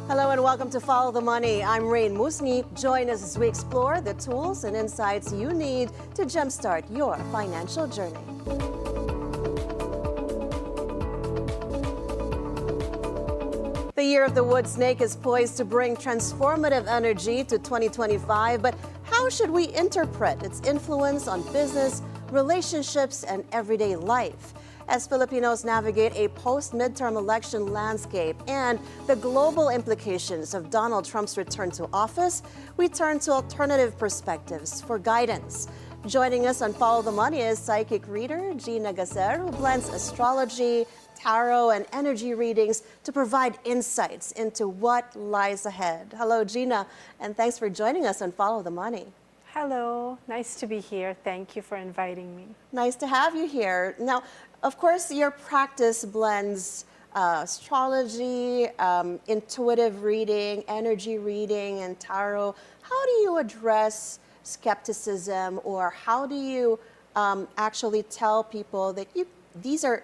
Hello and welcome to Follow the Money. I'm Raine Musñgi. Join us as we explore the tools and insights you need to jumpstart your financial journey. The year of the wood snake is poised to bring transformative energy to 2025, but how should we interpret its influence on business, relationships, and everyday life? As Filipinos navigate a post-midterm election landscape and the global implications of Donald Trump's return to office, we turn to alternative perspectives for guidance. Joining us on Follow the Money is psychic reader Gina Gacer, who blends astrology, tarot, and energy readings to provide insights into what lies ahead. Hello, Gina, and thanks for joining us on Follow the Money. Hello, nice to be here. Thank you for inviting me. Nice to have you here. Now, of course, your practice blends astrology, intuitive reading, energy reading, and tarot. How do you address skepticism, or how do you actually tell people that these are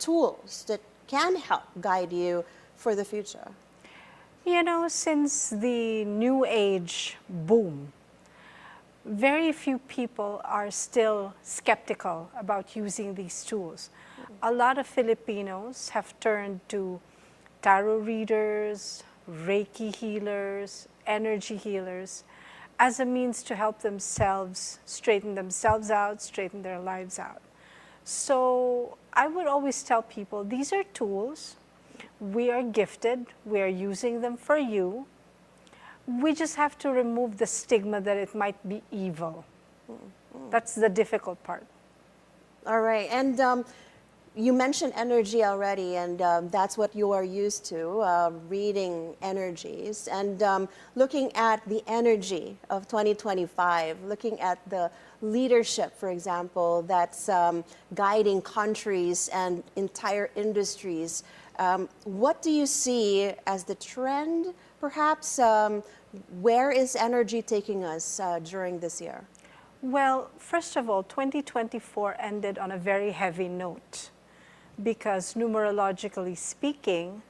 tools that can help guide you for the future? You know, since the New Age boom, very few people are still skeptical about using these tools. A lot of Filipinos have turned to tarot readers, Reiki healers, energy healers, as a means to help themselves straighten themselves out, straighten their lives out. So I would always tell people, these are tools. We are gifted. We are using them for you. We just have to remove the stigma that it might be evil. That's the difficult part. All right. And you mentioned energy already, and that's what you are used to, reading energies. And looking at the energy of 2025, looking at the leadership, for example, that's guiding countries and entire industries, what do you see as the trend, perhaps? Where is energy taking us during this year? Well, first of all, 2024 ended on a very heavy note because numerologically speaking,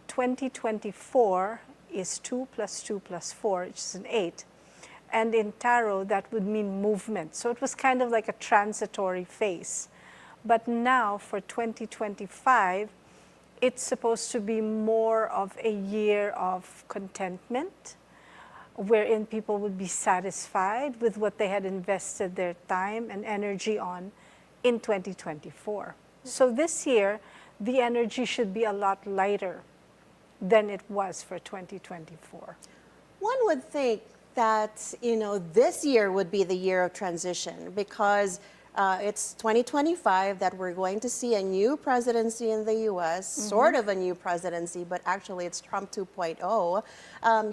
2024 is 2 plus 2 plus 4, which is an 8. And in tarot, that would mean movement. So it was kind of like a transitory phase. But now for 2025, it's supposed to be more of a year of contentment, wherein people would be satisfied with what they had invested their time and energy on in 2024. So this year, the energy should be a lot lighter than it was for 2024. One would think that, this year would be the year of transition because it's 2025 that we're going to see a new presidency in the U.S., sort of a new presidency, but actually it's Trump 2.0.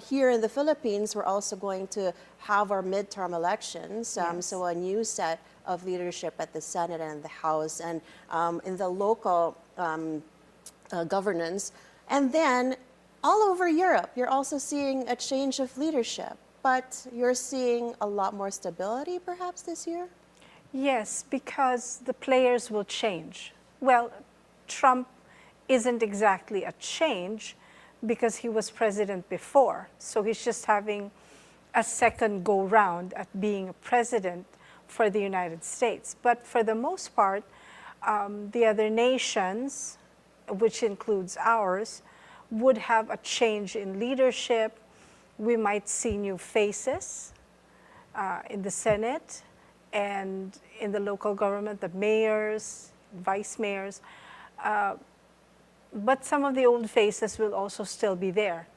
Here in the Philippines, we're also going to have our midterm elections, so a new set of leadership at the Senate and the House and in the local governance. And then all over Europe, you're also seeing a change of leadership, but you're seeing a lot more stability perhaps this year? Yes, because the players will change. Well, Trump isn't exactly a change because he was president before. So he's just having a second go round at being a president for the United States. But for the most part, the other nations, which includes ours, would have a change in leadership. We might see new faces in the Senate and in the local government, the mayors, vice mayors, but some of the old faces will also still be there.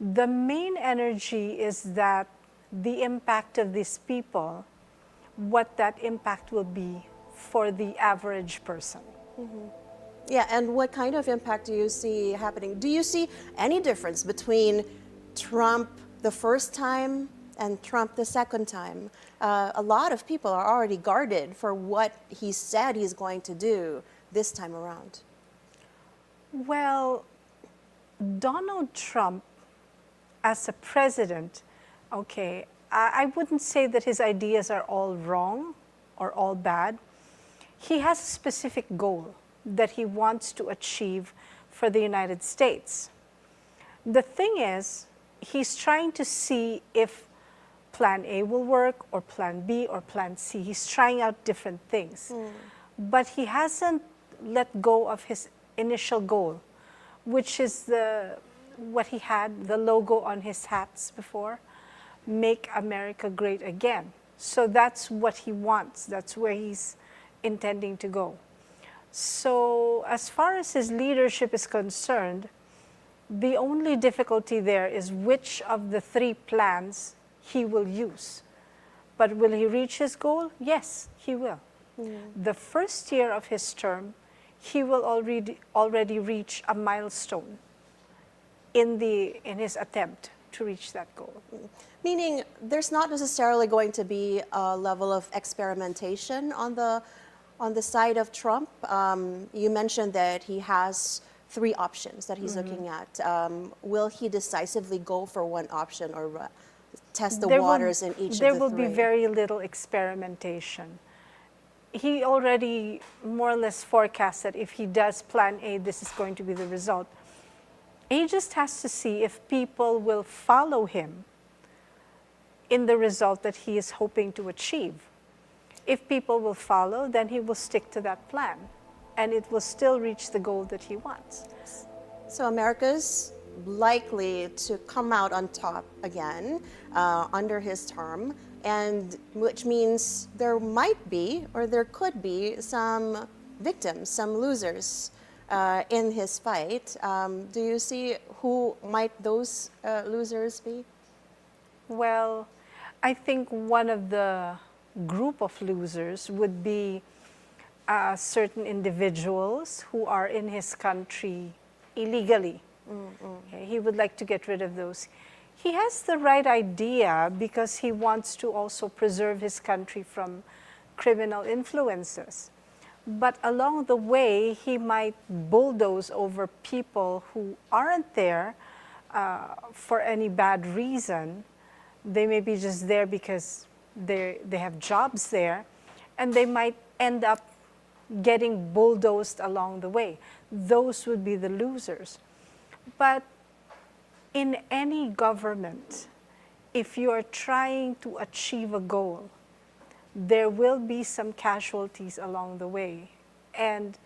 The main energy is that the impact of these people, what that impact will be for the average person. Yeah, and what kind of impact do you see happening? Do you see any difference between Trump the first time and Trump the second time? A lot of people are already guarded for what he said he's going to do this time around. Well, Donald Trump as a president, okay, I wouldn't say that his ideas are all wrong or all bad. He has a specific goal that he wants to achieve for the United States. The thing is, he's trying to see if plan A will work or plan B or plan C. He's trying out different things. But he hasn't let go of his initial goal, which is what he had, the logo on his hats before, Make America Great Again. So that's what he wants. That's where he's intending to go. So as far as his leadership is concerned, the only difficulty there is which of the three plans he will use. But will he reach his goal? Yes, he will. The first year of his term, he will already reach a milestone in his attempt to reach that goal. Meaning there's not necessarily going to be a level of experimentation on the side of Trump. You mentioned that he has three options that he's looking at. Will he decisively go for one option or test the waters in each of the three? There will be very little experimentation. He already more or less forecasts that if he does plan A, this is going to be the result. He just has to see if people will follow him in the result that he is hoping to achieve. If people will follow, then he will stick to that plan, and it will still reach the goal that he wants. So America's likely to come out on top again under his term, and which means there might be, or there could be, some victims, some losers in his fight. Do you see who might those losers be? Well, I think one of the group of losers would be certain individuals who are in his country illegally. Okay, he would like to get rid of those. He has the right idea because he wants to also preserve his country from criminal influences. But along the way, he might bulldoze over people who aren't there for any bad reason. They may be just there because they have jobs there, and they might end up getting bulldozed along the way. Those would be the losers. But in any government, if you are trying to achieve a goal, there will be some casualties along the way. And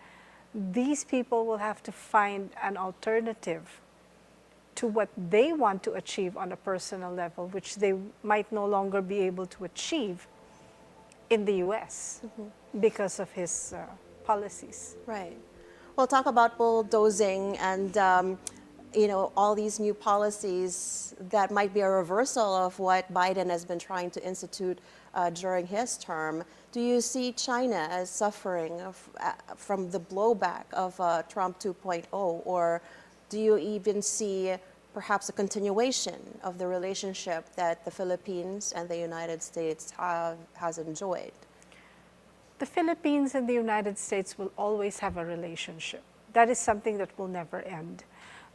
these people will have to find an alternative to what they want to achieve on a personal level, which they might no longer be able to achieve in the US because of his policies. Right. Well, talk about bulldozing and all these new policies that might be a reversal of what Biden has been trying to institute during his term. Do you see China as suffering from the blowback of Trump 2.0, or do you even see perhaps a continuation of the relationship that the Philippines and the United States has enjoyed? The Philippines and the United States will always have a relationship. That is something that will never end.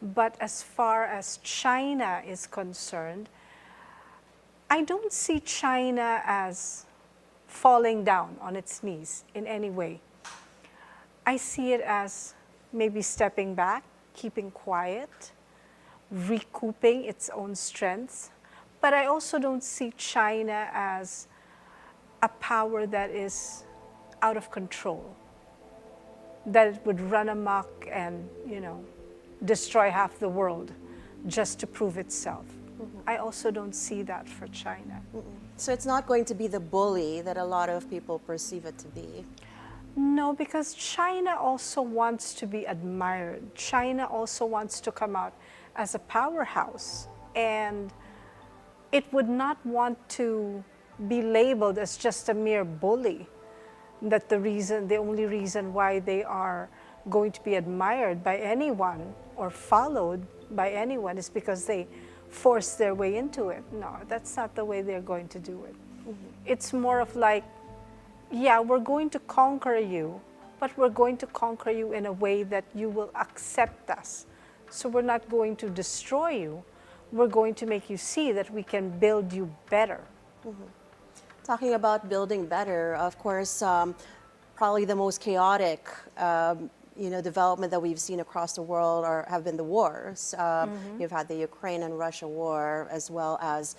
But as far as China is concerned, I don't see China as falling down on its knees in any way. I see it as maybe stepping back, keeping quiet, recouping its own strengths. But I also don't see China as a power that is out of control, that it would run amok and, destroy half the world just to prove itself. I also don't see that for China. So it's not going to be the bully that a lot of people perceive it to be? No, because China also wants to be admired. China also wants to come out as a powerhouse, and it would not want to be labeled as just a mere bully, that the only reason why they are going to be admired by anyone or followed by anyone is because they force their way into it. No, that's not the way they're going to do it. It's more of like, yeah, we're going to conquer you, but we're going to conquer you in a way that you will accept us. So we're not going to destroy you. We're going to make you see that we can build you better. Talking about building better, of course, probably the most chaotic development that we've seen across the world have been the wars. You've had the Ukraine and Russia war, as well as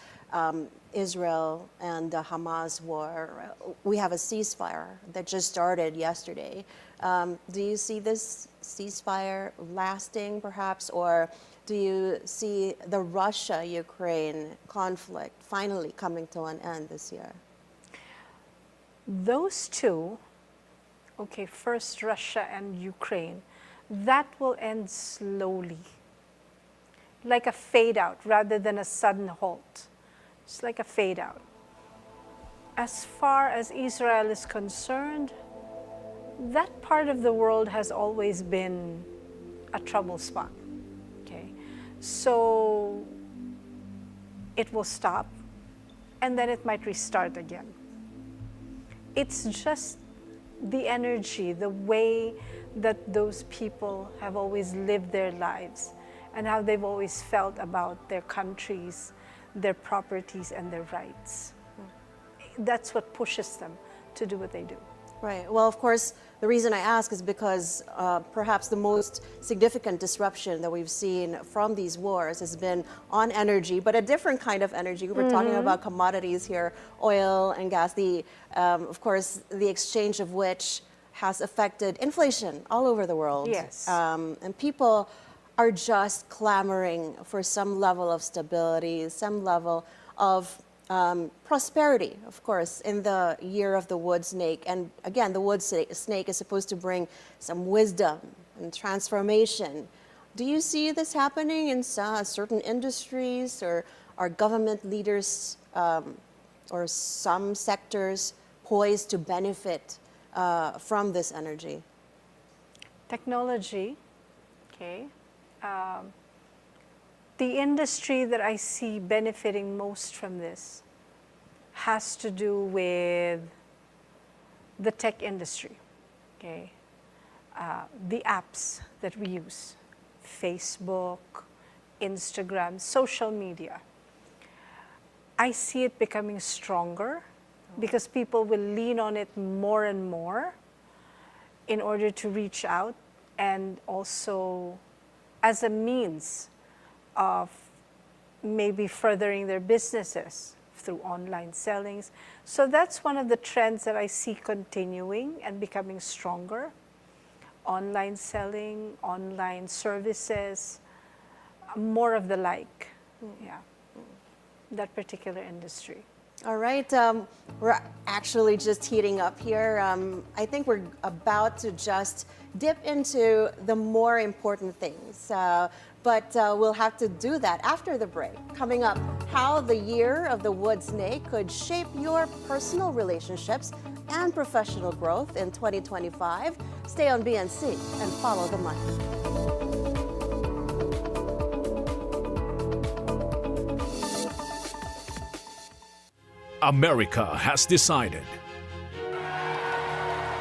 Israel and the Hamas war. We have a ceasefire that just started yesterday. Do you see this ceasefire lasting, perhaps, or do you see the Russia-Ukraine conflict finally coming to an end this year? Those two, okay, first Russia and Ukraine, that will end slowly, like a fade out rather than a sudden halt. It's like a fade out. As far as Israel is concerned, that part of the world has always been a trouble spot. Okay, so it will stop and then it might restart again. It's just the energy, the way that those people have always lived their lives and how they've always felt about their countries, their properties, and their rights. That's what pushes them to do what they do. Right. Well, of course, the reason I ask is because perhaps the most significant disruption that we've seen from these wars has been on energy, but a different kind of energy. We're talking about commodities here, oil and gas, of course, the exchange of which has affected inflation all over the world. Yes. And people are just clamoring for some level of stability, some level of prosperity, of course, in the year of the wood snake. And again, the wood snake is supposed to bring some wisdom and transformation. Do you see this happening in certain industries, or are government leaders or some sectors poised to benefit from this energy? Technology, okay. The industry that I see benefiting most from this has to do with the tech industry, okay? The apps that we use, Facebook, Instagram, social media. I see it becoming stronger because people will lean on it more and more in order to reach out, and also as a means of maybe furthering their businesses through online sellings. So that's one of the trends that I see continuing and becoming stronger. Online selling, online services, more of the like. Yeah, that particular industry. All right, we're actually just heating up here. I think we're about to just dip into the more important things, but we'll have to do that after the break. Coming up, how the year of the wood snake could shape your personal relationships and professional growth in 2025. Stay on BNC and follow the money. America has decided.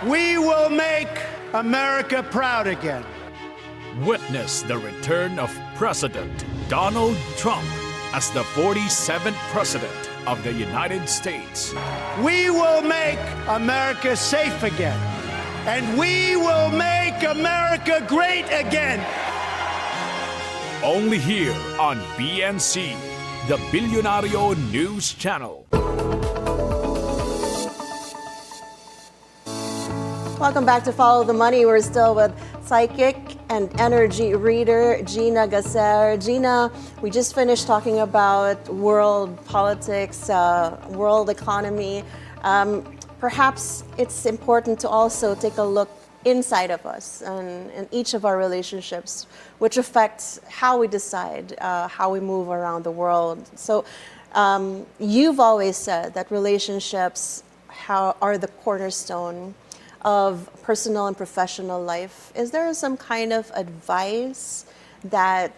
We will make America proud again. Witness the return of President Donald Trump as the 47th President of the United States. We will make America safe again. And we will make America great again. Only here on BNC, the Bilyonaryo News Channel. Welcome back to Follow the Money. We're still with psychic and energy reader Gina Gacer. Gina, we just finished talking about world politics, world economy. Perhaps it's important to also take a look inside of us and in each of our relationships, which affects how we decide how we move around the world. So you've always said that relationships are the cornerstone of personal and professional life. Is there some kind of advice that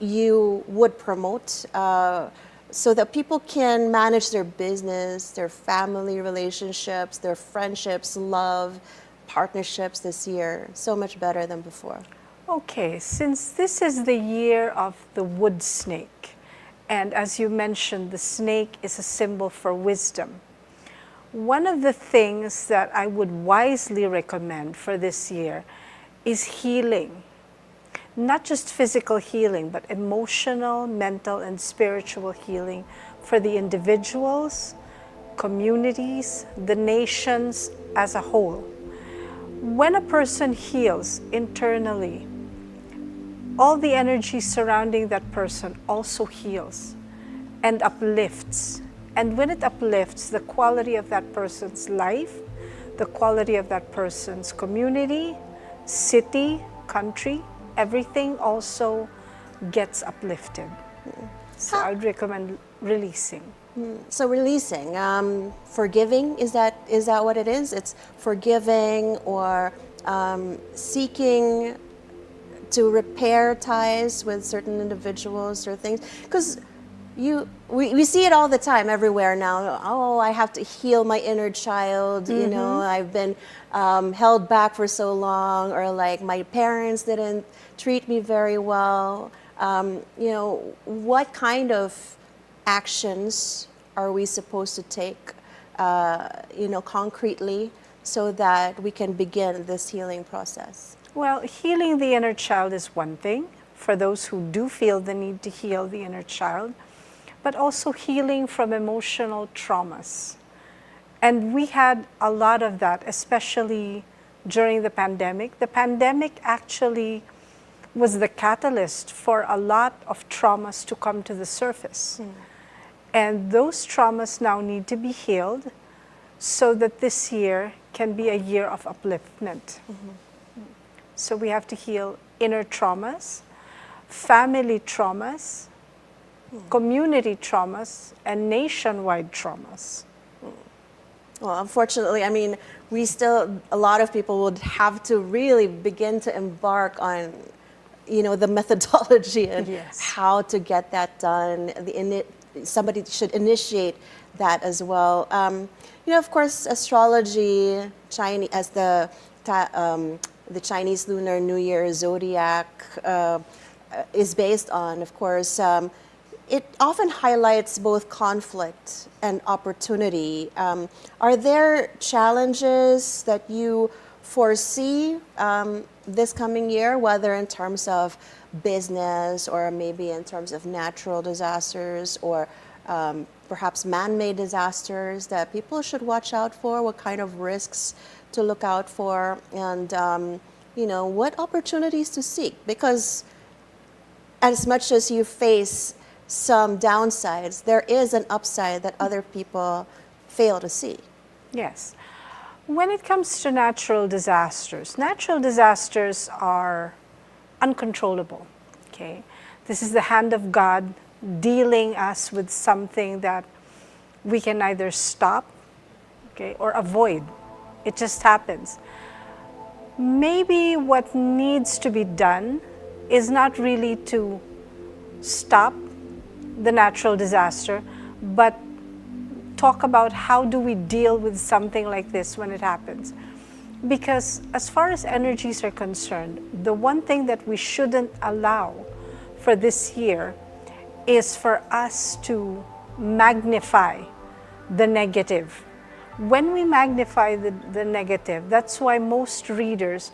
you would promote so that people can manage their business, their family relationships, their friendships, love, partnerships this year so much better than before? Okay, since this is the year of the wood snake, and as you mentioned, the snake is a symbol for wisdom. One of the things that I would wisely recommend for this year is healing. Not just physical healing, but emotional, mental, and spiritual healing for the individuals, communities, the nations as a whole. When a person heals internally, all the energy surrounding that person also heals and uplifts. And when it uplifts, the quality of that person's life, the quality of that person's community, city, country, everything also gets uplifted. So I would recommend releasing. So releasing, forgiving, is that what it is? It's forgiving or seeking to repair ties with certain individuals or things? Because we see it all the time everywhere now. Oh, I have to heal my inner child. You know, I've been held back for so long, or like my parents didn't treat me very well. You know, what kind of actions are we supposed to take, you know, concretely, so that we can begin this healing process? Well, healing the inner child is one thing for those who do feel the need to heal the inner child, but also healing from emotional traumas. And we had a lot of that, especially during the pandemic. The pandemic actually was the catalyst for a lot of traumas to come to the surface. And those traumas now need to be healed so that this year can be a year of upliftment. So we have to heal inner traumas, family traumas, community traumas, and nationwide traumas. Well, unfortunately, I mean, a lot of people would have to really begin to embark on, you know, the methodology and how to get that done. Somebody should initiate that as well. You know, of course, astrology, as the Chinese Lunar New Year zodiac is based on, of course, it often highlights both conflict and opportunity. Are there challenges that you foresee this coming year, whether in terms of business or maybe in terms of natural disasters or perhaps man-made disasters that people should watch out for? What kind of risks to look out for, and you know, what opportunities to seek? Because as much as you face some downsides, there is an upside that other people fail to see. Yes. When it comes to natural disasters are uncontrollable. Okay, this is the hand of God dealing us with something that we can either stop, okay, or avoid. It just happens. Maybe what needs to be done is not really to stop the natural disaster, but talk about how do we deal with something like this when it happens. Because as far as energies are concerned, the one thing that we shouldn't allow for this year is for us to magnify the negative. When we magnify the negative, that's why most readers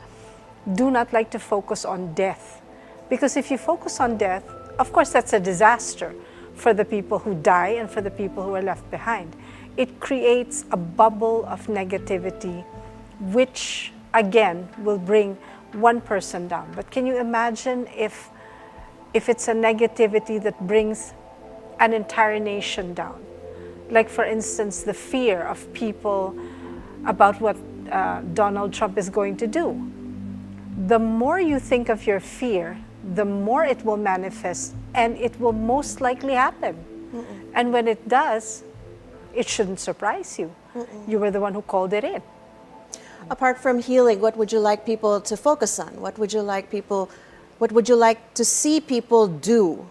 do not like to focus on death. Because if you focus on death, of course that's a disaster for the people who die and for the people who are left behind. It creates a bubble of negativity, which again will bring one person down. But can you imagine if it's a negativity that brings an entire nation down? Like, for instance, the fear of people about what Donald Trump is going to do. The more you think of your fear, the more it will manifest, and it will most likely happen. And when it does, it shouldn't surprise you. You were the one who called it in. Apart from healing, what would you like people to focus on? What would you like to see people do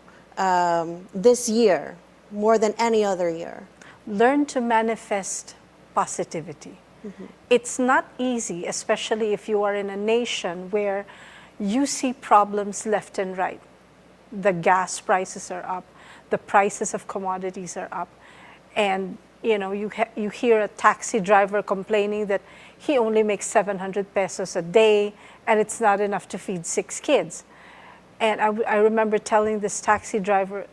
this year more than any other year? Learn to manifest positivity. It's not easy, especially if you are in a nation where you see problems left and right. The gas prices are up, the prices of commodities are up, and you know, you hear a taxi driver complaining that he only makes 700 pesos a day and it's not enough to feed 6 kids. And I remember telling this taxi driver,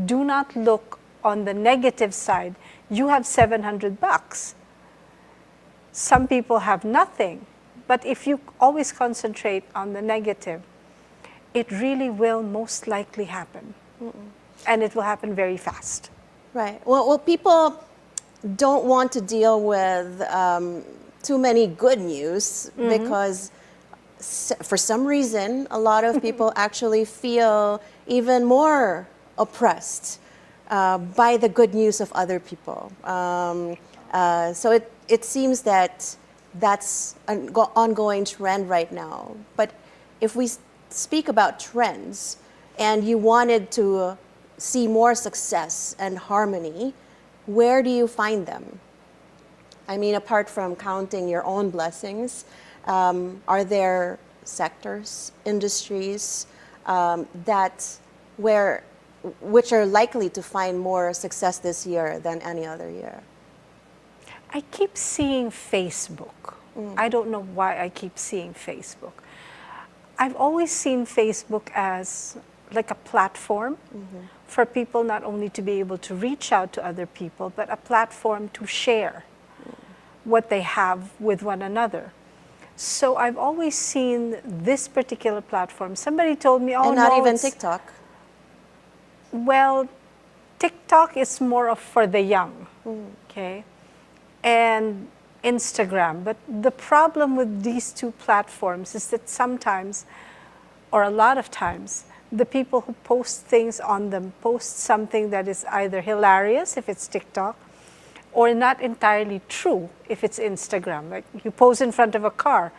do not look on the negative side. You have $700. Some people have nothing. But if you always concentrate on the negative, it really will most likely happen. And it will happen very fast. Right. Well, people don't want to deal with too many good news because for some reason, a lot of people actually feel even more oppressed by the good news of other people. So it seems that that's an ongoing trend right now. But if we speak about trends and you wanted to see more success and harmony, where do you find them? I mean, apart from counting your own blessings, are there sectors, industries which are likely to find more success this year than any other year? I keep seeing Facebook. I don't know why I keep seeing Facebook. I've always seen Facebook as like a platform for people not only to be able to reach out to other people, but a platform to share what they have with one another. So I've always seen this particular platform. Somebody told me, oh, and not no, even TikTok. Well, TikTok is more of for the young, okay? And Instagram. But the problem with these two platforms is that sometimes, or a lot of times, the people who post things on them post something that is either hilarious if it's TikTok, or not entirely true if it's Instagram. Like you pose in front of a car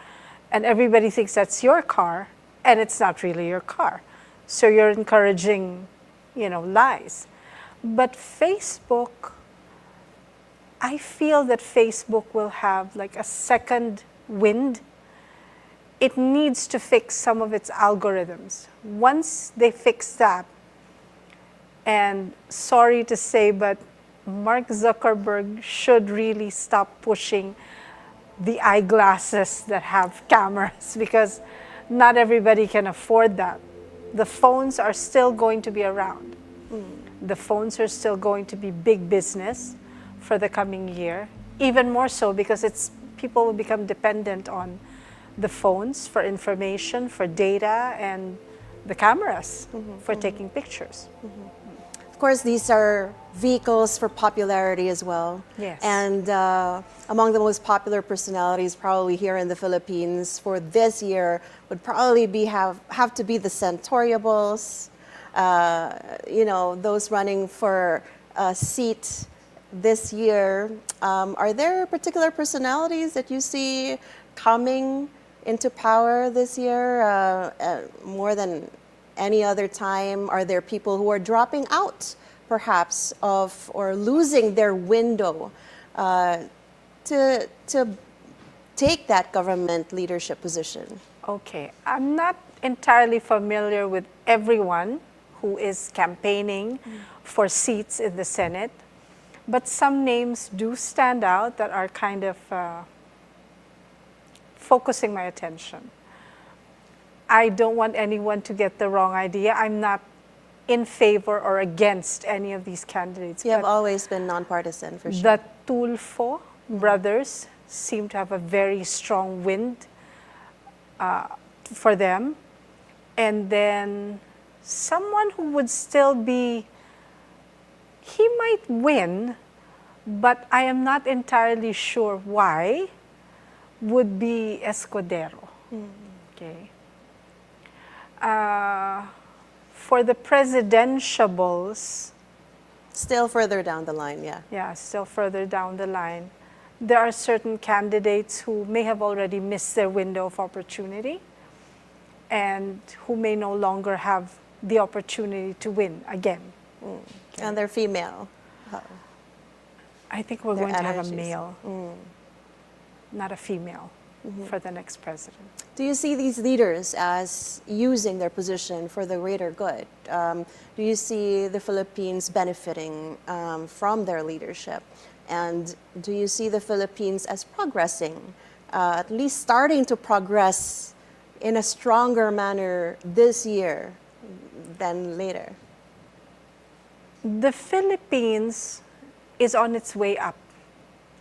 and everybody thinks that's your car and it's not really your car. So you're encouraging, lies. But Facebook, I feel that Facebook will have like a second wind. It needs to fix some of its algorithms. Once they fix that, and sorry to say, but Mark Zuckerberg should really stop pushing the eyeglasses that have cameras because not everybody can afford that. The phones are still going to be around. The phones are still going to be big business for the coming year, even more so because people will become dependent on the phones for information, for data, and the cameras for taking pictures. Of course, these are vehicles for popularity as well. Yes. And among the most popular personalities probably here in the Philippines for this year would probably have to be the Centauriables, those running for a seat this year. Are there particular personalities that you see coming into power this year more than any other time? Are there people who are dropping out perhaps or losing their window to take that government leadership position? Okay, I'm not entirely familiar with everyone who is campaigning for seats in the Senate, but some names do stand out that are kind of focusing my attention. I don't want anyone to get the wrong idea. I'm not in favor or against any of these candidates. You have always been nonpartisan, for sure. The Tulfo brothers seem to have a very strong wind for them. And then someone who would still be, he might win, but I am not entirely sure why, would be Escudero. Okay. For the presidentiables, still further down the line, yeah. Yeah, still further down the line, there are certain candidates who may have already missed their window of opportunity and who may no longer have the opportunity to win again. Okay. And they're female. I think we're going to have a male, not a female, for the next president. Do you see these leaders as using their position for the greater good? Do you see the Philippines benefiting from their leadership? And do you see the Philippines as progressing, at least starting to progress in a stronger manner this year than later? The Philippines is on its way up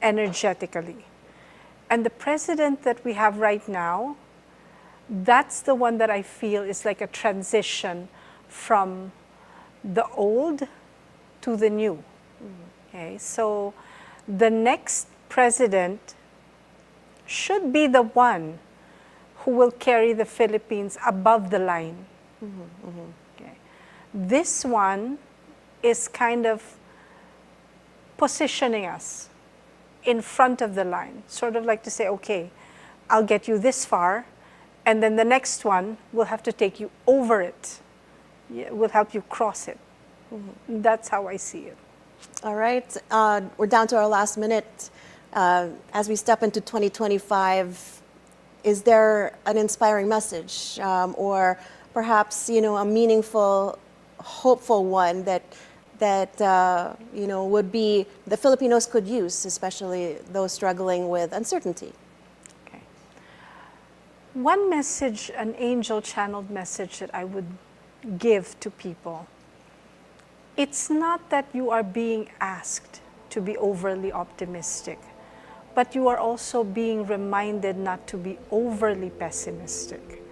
energetically. And the president that we have right now, that's the one that I feel is like a transition from the old to the new. Okay, so the next president should be the one who will carry the Philippines above the line. Okay. This one is kind of positioning us in front of the line, sort of like to say, okay, I'll get you this far, and then the next one will have to take you over it. Will help you cross it. That's how I see it. All right, we're down to our last minute. As we step into 2025, is there an inspiring message or perhaps, a meaningful, hopeful one that would be the Filipinos could use, especially those struggling with uncertainty? Okay. One message, an angel-channeled message that I would give to people. It's not that you are being asked to be overly optimistic, but you are also being reminded not to be overly pessimistic.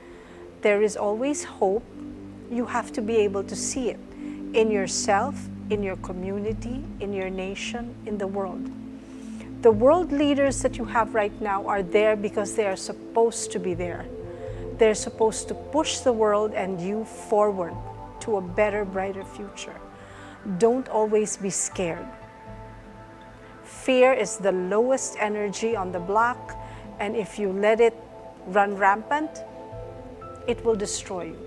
There is always hope. You have to be able to see it in yourself, in your community, in your nation, in the world. The world leaders that you have right now are there because they are supposed to be there. They're supposed to push the world and you forward to a better, brighter future. Don't always be scared. Fear is the lowest energy on the block, and if you let it run rampant, it will destroy you.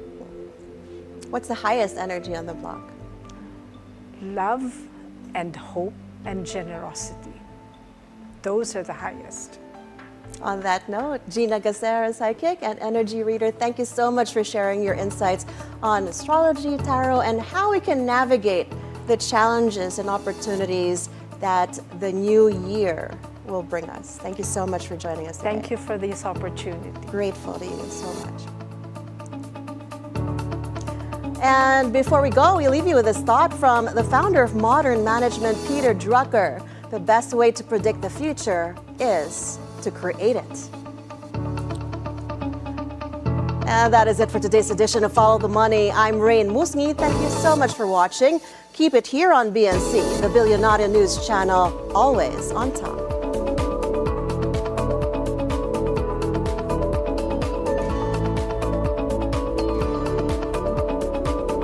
What's the highest energy on the block? Love and hope and generosity. Those are the highest. On that note, Gina Gacer, psychic and energy reader, thank you so much for sharing your insights on astrology, tarot, and how we can navigate the challenges and opportunities that the new year will bring us. Thank you so much for joining us today. Thank you for this opportunity. Grateful to you so much. And before we go, we leave you with this thought from the founder of modern management, Peter Drucker. The best way to predict the future is to create it. And that is it for today's edition of Follow the Money. I'm Raine Musñgi. Thank you so much for watching. Keep it here on BNC, the Bilyonaryo News Channel, always on top.